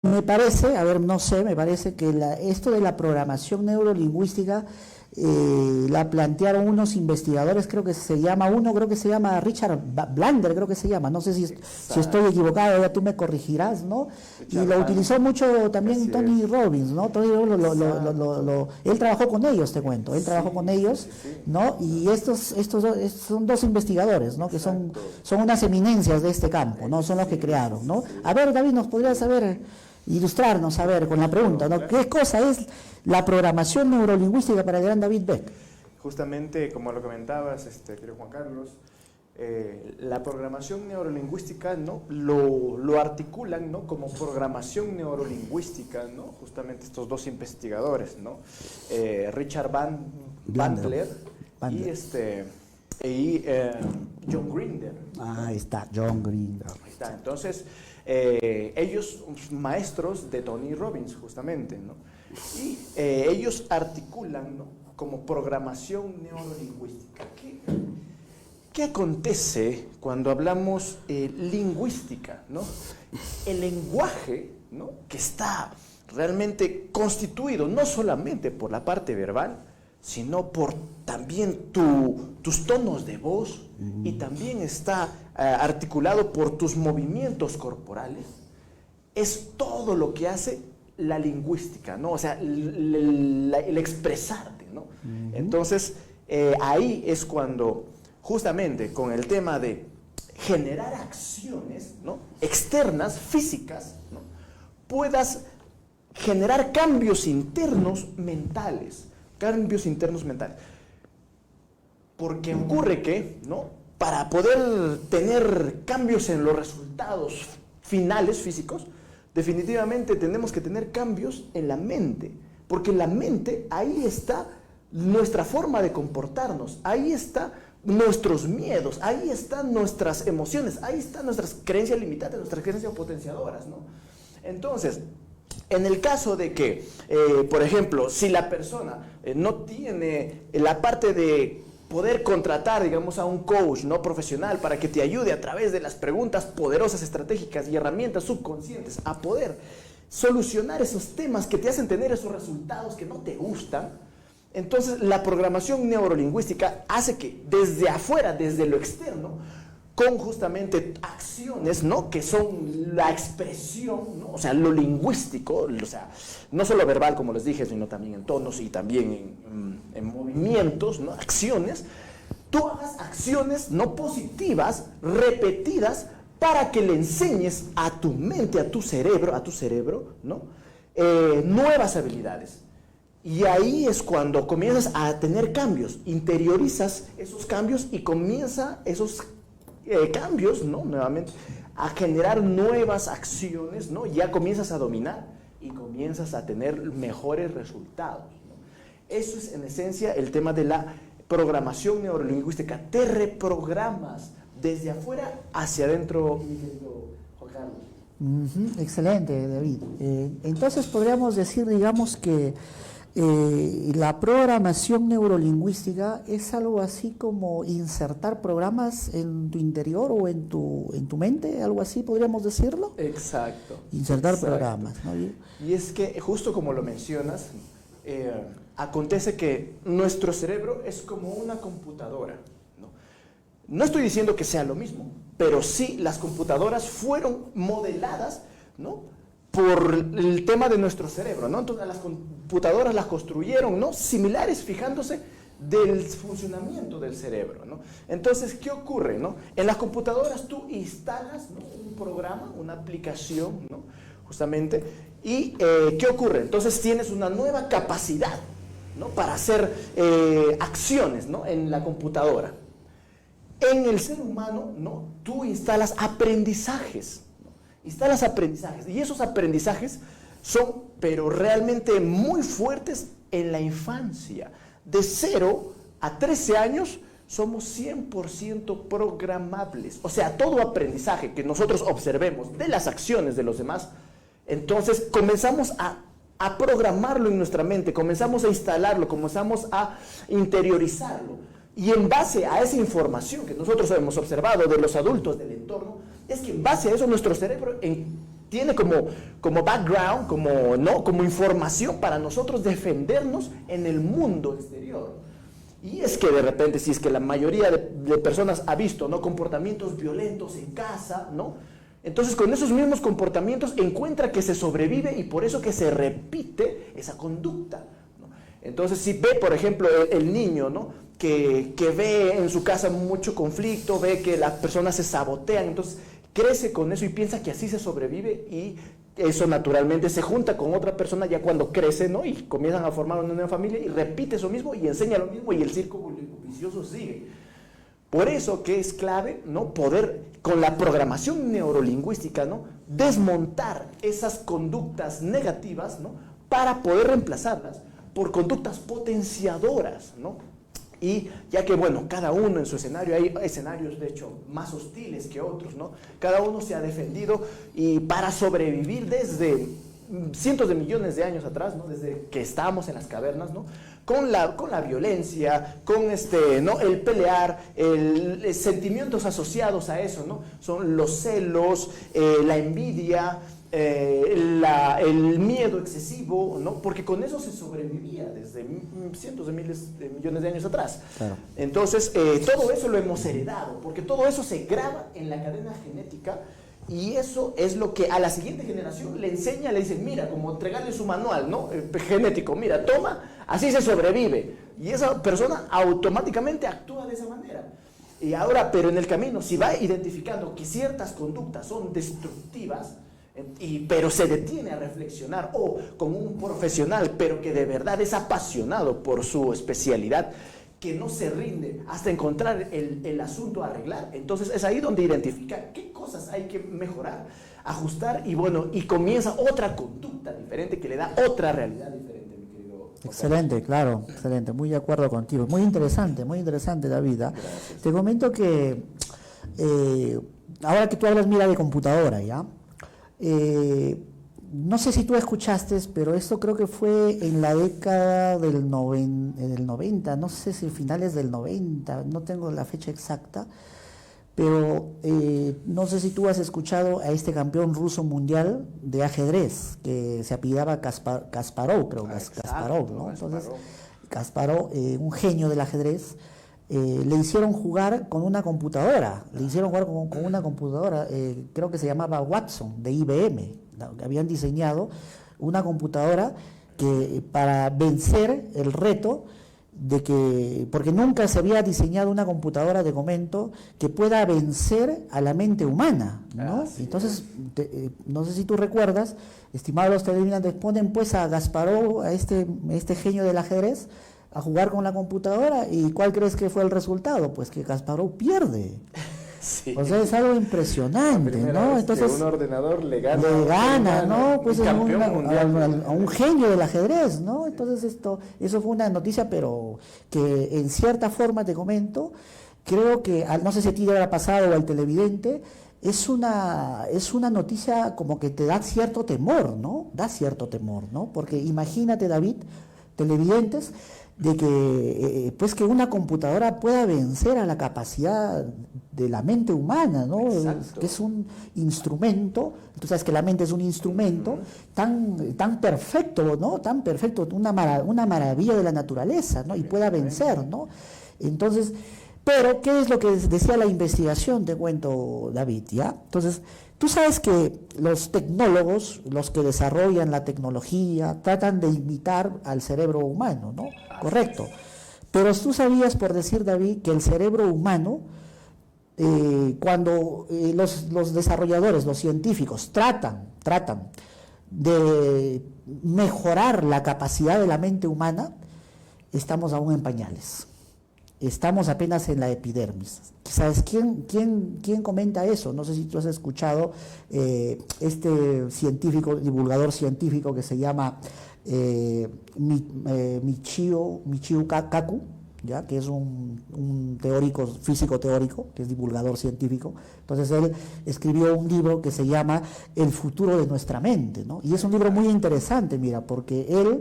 Me parece, a ver, no sé, me parece que esto de la programación neurolingüística la plantearon unos investigadores, creo que se llama Richard Blander, creo que se llama, no sé si estoy equivocado, ya tú me corregirás, ¿no? Richard Y lo utilizó mucho también así Tony es. Robbins, ¿no? Tony Robbins él trabajó con ellos, te cuento, él trabajó con ellos, sí. ¿no? Y son dos investigadores, ¿no? Que son unas eminencias de este campo, ¿no? Son los que crearon, ¿no? A ver, David, ¿nos podrías ilustrarnos, a ver, con la pregunta, ¿no? ¿Qué cosa es la programación neurolingüística para el gran David Beck? Justamente, como lo comentabas, querido Juan Carlos, la programación neurolingüística, ¿no? lo articulan, ¿no? Como programación neurolingüística, ¿no? Justamente estos dos investigadores, ¿no? Richard Bandler y John Grinder, ¿no? Ahí está, John Grinder. Ahí está. Entonces, ellos maestros de Tony Robbins, justamente, ¿no? Y ellos articulan, ¿no? Como programación neurolingüística. ¿Qué acontece cuando hablamos lingüística, ¿no? El lenguaje, ¿no? Que está realmente constituido no solamente por la parte verbal, sino por también tus tonos de voz, y también está articulado por tus movimientos corporales. Es todo lo que hace la lingüística, ¿no? O sea, el expresarte, ¿no? Entonces, ahí es cuando, justamente con el tema de generar acciones, ¿no? Externas, físicas, ¿no? Puedas generar cambios internos mentales. Porque ocurre que, ¿no? Para poder tener cambios en los resultados finales físicos, definitivamente tenemos que tener cambios en la mente, porque en la mente ahí está nuestra forma de comportarnos, ahí están nuestros miedos, ahí están nuestras emociones, ahí están nuestras creencias limitantes, nuestras creencias potenciadoras, ¿no? Entonces, en el caso de que, por ejemplo, si la persona no tiene la parte de poder contratar, digamos, a un coach no profesional para que te ayude a través de las preguntas poderosas, estratégicas y herramientas subconscientes a poder solucionar esos temas que te hacen tener esos resultados que no te gustan, entonces la programación neurolingüística hace que desde afuera, desde lo externo, con justamente acciones, ¿no? Que son la expresión, ¿no? O sea, lo lingüístico, o sea, no solo verbal, como les dije, sino también en tonos y también en movimientos, ¿no? Acciones. Tú hagas acciones no positivas, repetidas, para que le enseñes a tu mente, a tu cerebro, ¿no? Nuevas habilidades. Y ahí es cuando comienzas a tener cambios, interiorizas esos cambios y comienza esos cambios, ¿no? Nuevamente, a generar nuevas acciones, ¿no? Ya comienzas a dominar y comienzas a tener mejores resultados, ¿no? Eso es en esencia el tema de la programación neurolingüística. Te reprogramas desde afuera hacia adentro, mi querido Juan Carlos. Excelente, David. Entonces podríamos decir, digamos, que la programación neurolingüística es algo así como insertar programas en tu interior o en tu mente, algo así podríamos decirlo. Exacto. Insertar programas, ¿no? Y es que justo como lo mencionas, acontece que nuestro cerebro es como una computadora, ¿no? No estoy diciendo que sea lo mismo, pero sí las computadoras fueron modeladas, ¿no? Por el tema de nuestro cerebro, ¿no? Entonces las computadoras las construyeron, ¿no? Similares, fijándose del funcionamiento del cerebro, ¿no? Entonces, ¿qué ocurre, no? En las computadoras tú instalas, ¿no? Un programa, una aplicación, ¿no? Justamente, y ¿qué ocurre? Entonces tienes una nueva capacidad, ¿no? Para hacer acciones, ¿no? En la computadora. En el ser humano, ¿no? Tú instalas aprendizajes, y esos aprendizajes son, pero realmente muy fuertes en la infancia. De 0 a 13 años somos 100% programables. O sea, todo aprendizaje que nosotros observemos de las acciones de los demás, entonces comenzamos a programarlo en nuestra mente, comenzamos a instalarlo, comenzamos a interiorizarlo. Y en base a esa información que nosotros hemos observado de los adultos, del entorno, es que en base a eso nuestro cerebro tiene como background, como información para nosotros defendernos en el mundo exterior. Y es que de repente, si es que la mayoría de personas ha visto, ¿no?, comportamientos violentos en casa, ¿no?, entonces con esos mismos comportamientos encuentra que se sobrevive y por eso que se repite esa conducta, ¿no? Entonces si ve, por ejemplo, el niño, ¿no?, que ve en su casa mucho conflicto, ve que las personas se sabotean, entonces crece con eso y piensa que así se sobrevive, y eso naturalmente se junta con otra persona ya cuando crece, ¿no?, y comienzan a formar una nueva familia y repite eso mismo y enseña lo mismo y el círculo vicioso sigue. Por eso que es clave, ¿no?, poder, con la programación neurolingüística, ¿no?, desmontar esas conductas negativas, ¿no?, para poder reemplazarlas por conductas potenciadoras, ¿no? Y ya que, bueno, cada uno en su escenario, hay escenarios de hecho más hostiles que otros, ¿no? Cada uno se ha defendido y para sobrevivir desde cientos de millones de años atrás, ¿no?, desde que estábamos en las cavernas, ¿no?, con la violencia, con ¿no?, el pelear, sentimientos asociados a eso, ¿no?, son los celos, la envidia, el miedo excesivo, ¿no?, porque con eso se sobrevivía desde cientos de miles de millones de años atrás. Claro. Entonces, todo eso lo hemos heredado, porque todo eso se graba en la cadena genética. Y eso es lo que a la siguiente generación le enseña, le dicen, mira, como entregarle su manual, ¿no?, genético, mira, toma, así se sobrevive. Y esa persona automáticamente actúa de esa manera. Y ahora, pero en el camino, si va identificando que ciertas conductas son destructivas, pero se detiene a reflexionar, o con un profesional, pero que de verdad es apasionado por su especialidad, que no se rinde hasta encontrar el asunto a arreglar, entonces es ahí donde identifica qué cosas hay que mejorar, ajustar, y bueno, y comienza otra conducta diferente que le da otra realidad diferente, mi querido. Excelente, claro, excelente, muy de acuerdo contigo, muy interesante, David. Gracias. Te comento que ahora que tú hablas, mira, de computadora, ¿ya? No sé si tú escuchaste, pero esto creo que fue en la década del 90, no sé si finales del 90, no tengo la fecha exacta, pero no sé si tú has escuchado a este campeón ruso mundial de ajedrez, que se apellidaba Kasparov, creo, Kasparov, ¿no? Entonces, Kasparov, un genio del ajedrez, le hicieron jugar con una computadora, creo que se llamaba Watson, de IBM. Habían diseñado una computadora que para vencer el reto de que, porque nunca se había diseñado una computadora, de momento, que pueda vencer a la mente humana, ¿no? Entonces, no sé si tú recuerdas, estimados televidentes, ponen pues a Kasparov, a este genio del ajedrez, a jugar con la computadora, y ¿cuál crees que fue el resultado? Pues que Kasparov pierde. Sí. O sea, es algo impresionante, ¿no? Entonces, un ordenador le gana, ¿no? Pues a un genio del ajedrez, ¿no? Entonces eso fue una noticia, pero que en cierta forma, te comento, creo que, no sé si a ti te habrá pasado o al televidente, es una noticia como que te da cierto temor, ¿no? Da cierto temor, ¿no? Porque imagínate, David, televidentes, de que pues que una computadora pueda vencer a la capacidad de la mente humana, ¿no? Que es un instrumento, tú sabes que la mente es un instrumento tan perfecto, ¿no? Tan perfecto, una maravilla de la naturaleza, ¿no? Y pueda vencer, ¿no? Entonces, pero ¿qué es lo que decía la investigación? Te cuento, David, ¿ya? Entonces, tú sabes que los tecnólogos, los que desarrollan la tecnología, tratan de imitar al cerebro humano, ¿no? Correcto. Pero tú sabías, por decir, David, que el cerebro humano, cuando los desarrolladores, los científicos, tratan de mejorar la capacidad de la mente humana, estamos aún en pañales. Estamos apenas en la epidermis. ¿Sabes quién comenta eso? No sé si tú has escuchado este científico, divulgador científico que se llama Michio Kaku, ¿ya? Que es un teórico, físico teórico, que es divulgador científico. Entonces él escribió un libro que se llama El futuro de nuestra mente, ¿no? Y es un libro muy interesante, mira, porque él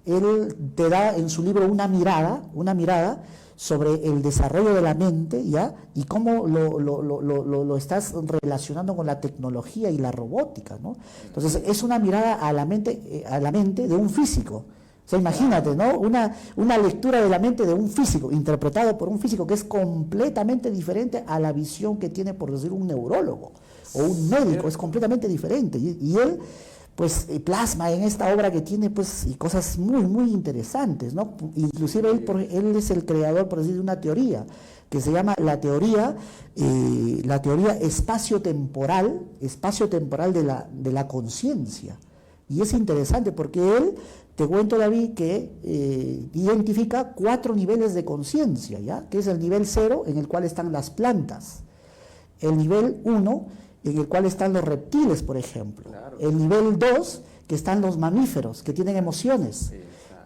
él te da en su libro una mirada sobre el desarrollo de la mente, ¿ya? Y cómo lo estás relacionando con la tecnología y la robótica, ¿no? Entonces, es una mirada a la mente de un físico. O sea, imagínate, ¿no? Una lectura de la mente de un físico, interpretado por un físico, que es completamente diferente a la visión que tiene, por decir, un neurólogo o un médico, es completamente diferente. Y él, pues, plasma en esta obra que tiene, pues, y cosas muy, muy interesantes, ¿no? Inclusive él es el creador, por decir, de una teoría que se llama la teoría espacio-temporal de la conciencia. Y es interesante porque él, te cuento, David, que identifica 4 niveles de conciencia, ¿ya? Que es el nivel 0, en el cual están las plantas, el nivel 1, en el cual están los reptiles, por ejemplo, claro. El nivel 2, que están los mamíferos, que tienen emociones, sí,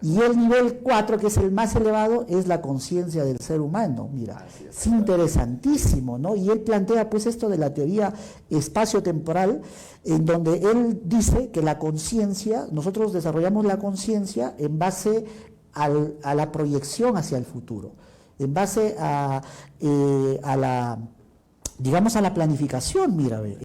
y el nivel 4, que es el más elevado, es la conciencia del ser humano. Mira, es interesantísimo, ¿no? Y él plantea, pues, esto de la teoría espacio-temporal, en donde él dice que la conciencia, nosotros desarrollamos la conciencia en base a la proyección hacia el futuro, en base a la planificación, mira, ve.